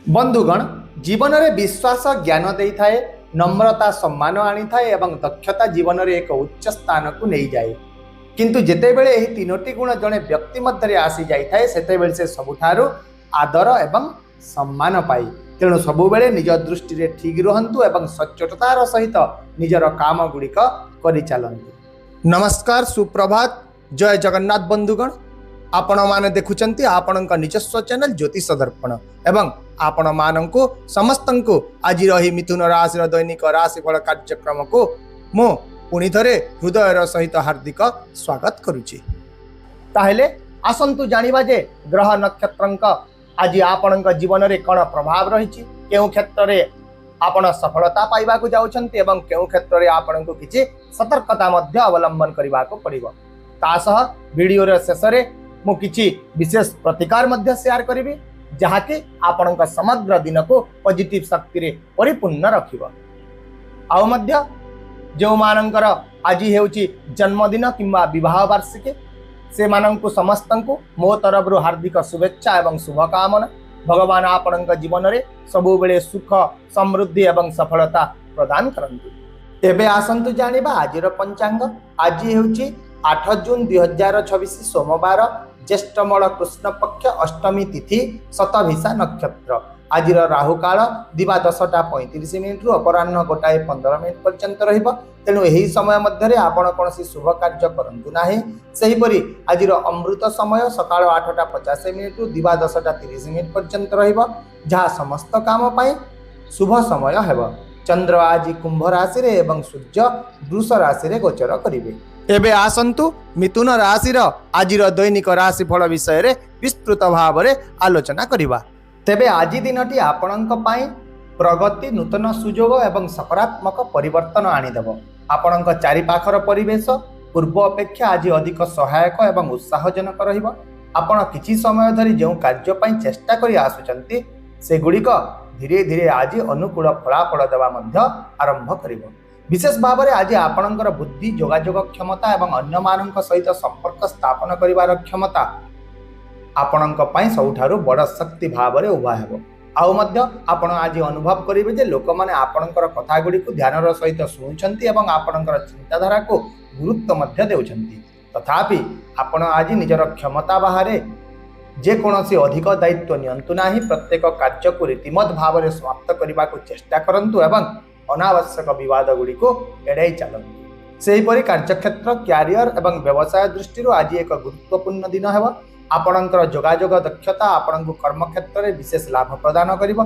बंधुगण जीवन में विश्वास ज्ञान दे थाए, नम्रता सम्मान आनी थाए एवं दक्षता जीवन में एक उच्च स्थान को नहीं जाए। किंतु जेतेबेले एही तीनोटी गुण जड़े व्यक्ति मध्य आसी जाए सेतेबेले से सबुठारु आदर एवं सम्मान पाए। तेणु सबुबेले निज दृष्टि रे ठीक रुहंतु एवं सच्चोटतार सहित निजर काम गुड़िक करि चलंतु। नमस्कार, सुप्रभात, जय जगन्नाथ। बंधुगण आपण माने देखुचंती आपणक निजस्व चैनल ज्योतिष दर्पण एवं आपण मानंकु समस्तंकु आज रही मिथुन राशि दैनिक राशिफल कार्यक्रम को मु पुणी थरे हृदयर सहित हार्दिक स्वागत करुछि। ताहेले आसंतु जानिबा जे ग्रह नक्षत्रंक आज आपणक जीवन रे कोन प्रभाव रहिछि, केउ क्षेत्र रे आपण सफलता पाइबा को जाउछंती एवं केउ क्षेत्र रे आपणको किछि सतर्कता मध्य अवलंबन करबा को पड़िबो। तासह वीडियो रे शेष रे मु किछि विशेष प्रतिकार मध्य शेयर करिवि जहाँकि आपणक समग्र दिन को पॉजिटिव शक्ति रे परिपूर्ण रखिबो। आउ मध्य जो मानकर आज हेउची जन्मदिन किंबा विवाह वार्षिकी से मानंकु समस्तंकु मो तरफ हार्दिक शुभेच्छा एवं शुभकामना। भगवान आपणक जीवन रे सबु बेले सुख समृद्धि एवं सफलता प्रदान करंतु। एबे आसंतु जानिबा आजिर पंचांग। आज हेउची 8 जून 2026 सोमवार, ज्येष्ठमल कृष्ण पक्ष अष्टमी तिथि, शतभिषा नक्षत्र। आज राहु काल दिवा 10:35 रु अपराह्न 1:15 पर्यंत रहिबो। तेणु यही समय मध्य आपण कौन शुभ कार्य करंतु नाही। सेहीपरि आज अमृत समय सकाळ 8:50 रु दिवा 10:30 पर्यंत रहिबो, जहाँ समस्त काम पाई शुभ समय हेबो। चंद्र आज कुंभ राशि रे एवं सूर्य वृष राशि रे गोचर करिवे। एबे आसंतु मिथुन राशि आज दैनिक राशिफल विषय रे विस्तृत भाव रे आलोचना करिबा। तेबे आज दिनटी आपणक पाई प्रगति, नूतन सुजोग एवं सकारात्मक परिवर्तन आनीदेव। आपणक चारिपाखर परिवेश पूर्व अपेक्षा आज अधिक सहायक एवं उत्साहजनक रहिबो। आपण किछि समय धरि जो कार्य पाई चेष्टा करि आसुचंती से गुड़िक धीरे धीरे आज अनुकूल फलाफल देवा मध्य आरंभ करिबो। विशेष भाव में आज आपणकर बुद्धि, जोगाजोग क्षमता एवं अन्य मानक सहित संपर्क स्थापन करिवार क्षमता आपणक पई सबुठारु बड़ शक्ति भाव में उभा हेबो। आउ मध्य आपण आज अनुभव करिवे जे लोक माने आपणकर कथा गुडी को ध्यानर सहित सुनुछंती एवं आपणकर चिंताधारा को गुरुत्व मध्य देउछंती। तथापि आपण आज निजर क्षमता बाहरे जे कोनोसी अधिक दायित्व नियंतु नाही। प्रत्येक कार्य को रीतिमत भाव में समाप्त करने को चेष्टा करंतु एवं अनावश्यक विवाद गुड़ी को एड़ाई चलतु। सेहीपरि कार्यक्षेत्र, क्यारियर एवं व्यवसाय दृष्टि आज एक गुरुत्वपूर्ण दिन हेबो। आपणकर जोगाजोग दक्षता आपणको कर्म क्षेत्र में विशेष लाभ प्रदान करिबो।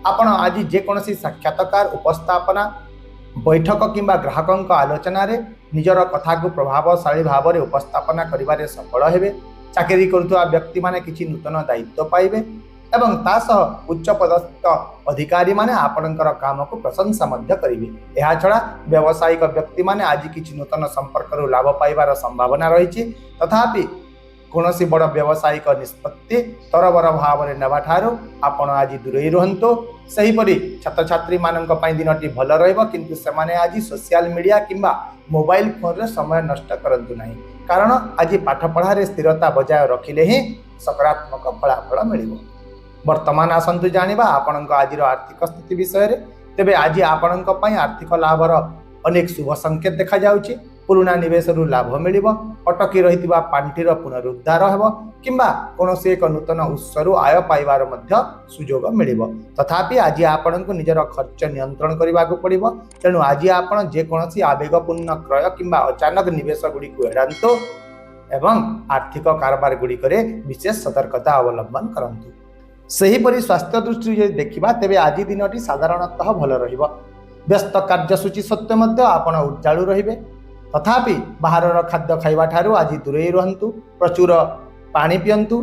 आपण आज जे कोनोसी साक्षात्कार, उपस्थापना, बैठक किंबा ग्राहकों आलोचना रे निजर कथा को प्रभावशाली भाव में उपस्थापना करिबारे सफल हेबे। चाकरी करुवा व्यक्ति माने किछि नूतन दायित्व पाइबे एवं तासह उच्च पदस्थ अधिकारी माने आपणकर काम को प्रशंसा मध्य करिवे। एहा छड़ा व्यावसायिक व्यक्ति माने आज किछि नूतन संपर्क लाभ पाइबार संभावना रही। तथापि कोनोसी बड़ व्यावसायिक निष्पत्ति तरबर भाव में नेबा ठारू आपण आज दूरेई रहंतो। सेहीपरि छात्र छात्री मानक पई दिनटी भल रहइबो, किंतु सेमाने आज सोशल मीडिया किंबा मोबाइल फोन रे समय नष्ट करंतु नाही, कारण आज पाठ पढ़ारे स्थिरता बजाय रखिले ही सकारात्मक फलाफल मिलिबो। वर्तमान आसंतु जानिबा आपणक आज आर्थिक स्थिति विषय रे। तेबे आज आपणक पई आर्थिक लाभर अनेक शुभ संकेत देखा जाउछि। पुराना निवेश रु लाभ मिलिबो, अटकी रहितिबा पांठीर पुनरुद्धार हेबो किंबा कोनोसी एक नूतन उत्सरु आय पाइबार मध्य सुजोग मिलिबो। तथापि आज आपणक निजर खर्च नियंत्रण करबा को पड़िबो। तेणु आज आपण जे कोनोसी आवेगपूर्ण क्रय किंबा अचानक निवेश गुडी को एडांतो एवं आर्थिक कारोबार गुडी करे विशेष सतर्कता अवलंबन करंतु। सेहीपरि स्वास्थ्य दृष्टि जे देखिबा तेबे आज दिनटी साधारणतः भल रहिबो। व्यस्त कार्यसूची सत्वे मध्य आपण उज्जालु रहिबे। तथापि बाहरर खाद्य खाइबा ठारू आज दूरेई रहंतु। प्रचुर पानी पियंतु।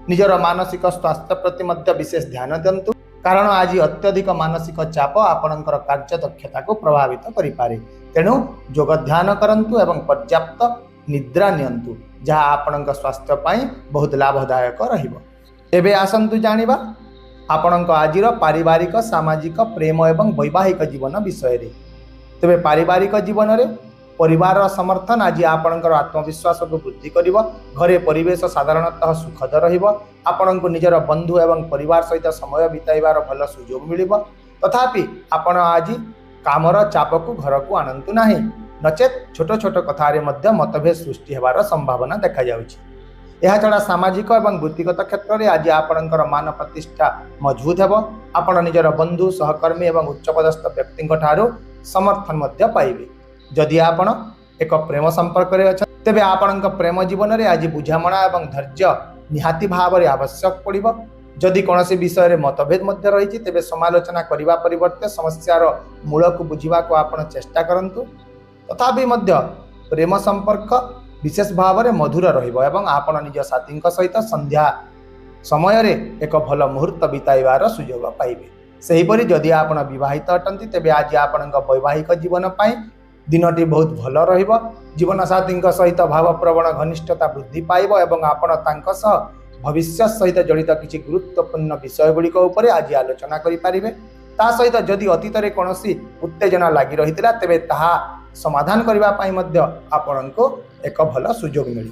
निजर मानसिक स्वास्थ्य प्रति मध्य विशेष ध्यान दियंतु, कारण आज अत्यधिक मानसिक चाप आपणकर कार्य दक्षता को प्रभावित करि पारे। तेणु योग ध्यान करंतु एवं पर्याप्त निद्रा नियंतु, जहाँ आपणक स्वास्थ्य पई बहुत लाभदायक रहिबो। एबे आसंतु जानिबा आपणक आजिर पारिवारिक, सामाजिक, प्रेम एवं वैवाहिक जीवन विषय रे। तेबे पारिवारिक जीवन रे परिवार समर्थन आज आपणकर आत्मविश्वास को वृद्धि करिवो। घरे परिवेश साधारणतः सुखद रहिबो। आपणको निजर बंधु एवं परिवार सहित समय बिताइबार भल सुजोग मिलिब। तथापि आपण आज कामर चाप को घर को आनतु नाही, नचेत छोट छोट कथारे मध्य मतभेद सृष्टि हेबार संभावना देखा जाउछि। यह छड़ा सामाजिक और वृत्तिगत क्षेत्र में आज आपणकर मान प्रतिष्ठा मजबूत हेब। आपण निजर बंधु सहकर्मी और उच्चपदस्थ व्यक्ति ठारू समर्थन मध्य पाइबे। जदि आपण एक प्रेम संपर्क रे अछ तेबे आपणक प्रेम जीवन में आज बुझामणा और धैर्य निहाती भाव में आवश्यक पड़िबो। जदि कौनसी विषय में मतभेद मध्य रही तेबे समालोचना करने परिवर्ते समस्यार मूल को बुझा को आपण चेष्टा करंतु। तथापि मध्य प्रेम संपर्क विशेष भाव में मधुर रहिबो एवं आपण निज साथी सहित संध्या समय रे एक भल मुहूर्त बिताइबार सुजोग पाइबे। सेहीपरि जदि आपण विवाहित अटंती तेबे आज आपणक वैवाहिक जीवन पाई दिनटी बहुत भल रहिबो। जीवन साथी सहित भावप्रवण घनिष्ठता वृद्धि पाइबो एवं आपण तांक सह भविष्य सहित जड़ित किसी गुरुत्वपूर्ण विषय गुड़िक उपर आज आलोचना करें। ता सहित जदि अतीत में कौन उत्तेजना लगी रही तेबे ताहा समाधान करने आपको एक भल सुजोग मिले।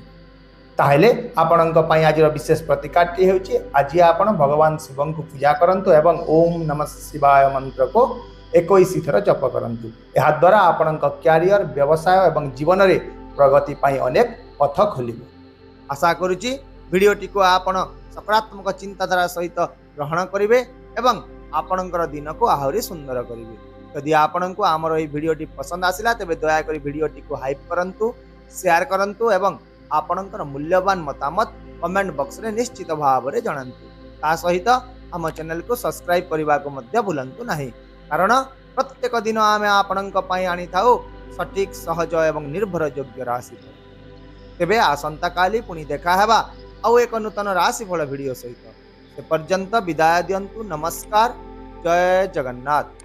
ताहले आपणक आज विशेष प्रतिकाटी होउछि। आज आपण भगवान शिव को पूजा करंतु एवं ओम नमः शिवाय मंत्र को 21 थर जप करंतु। यह द्वारा आपणक क्यारियर व्यवसाय एवं जीवन में प्रगति पाई अनेक पथ खोलिबो। आशा करुछि भिडियोटी को आपण सकारात्मक चिंताधारा सहित ग्रहण करेंगे एवं आपणकर दिन को आहरी सुंदर करेंगे। यदि आपण को आमर ये भिडियोटी पसंद आसिला तेबे दयाकोरी भिडियोटी को हाइप करंतु, शेयर करंतु एवं आपणकर मूल्यवान मतामत कमेंट बॉक्स रे निश्चित भाव में जणांतु। ता सहित आम चैनल को सब्सक्राइब करने को मध्य भूलंतु नहीं, कारण प्रत्येक दिन आमे आपणक पई आनी थाउ सटीक सहज एवं निर्भर योग्य राशि। तेबे आसंता काली पुणी देखा हेबा आउ एक नूतन राशिफल भिडियो सहित। से पर्यंत विदाय दियंतु। नमस्कार। जय जगन्नाथ।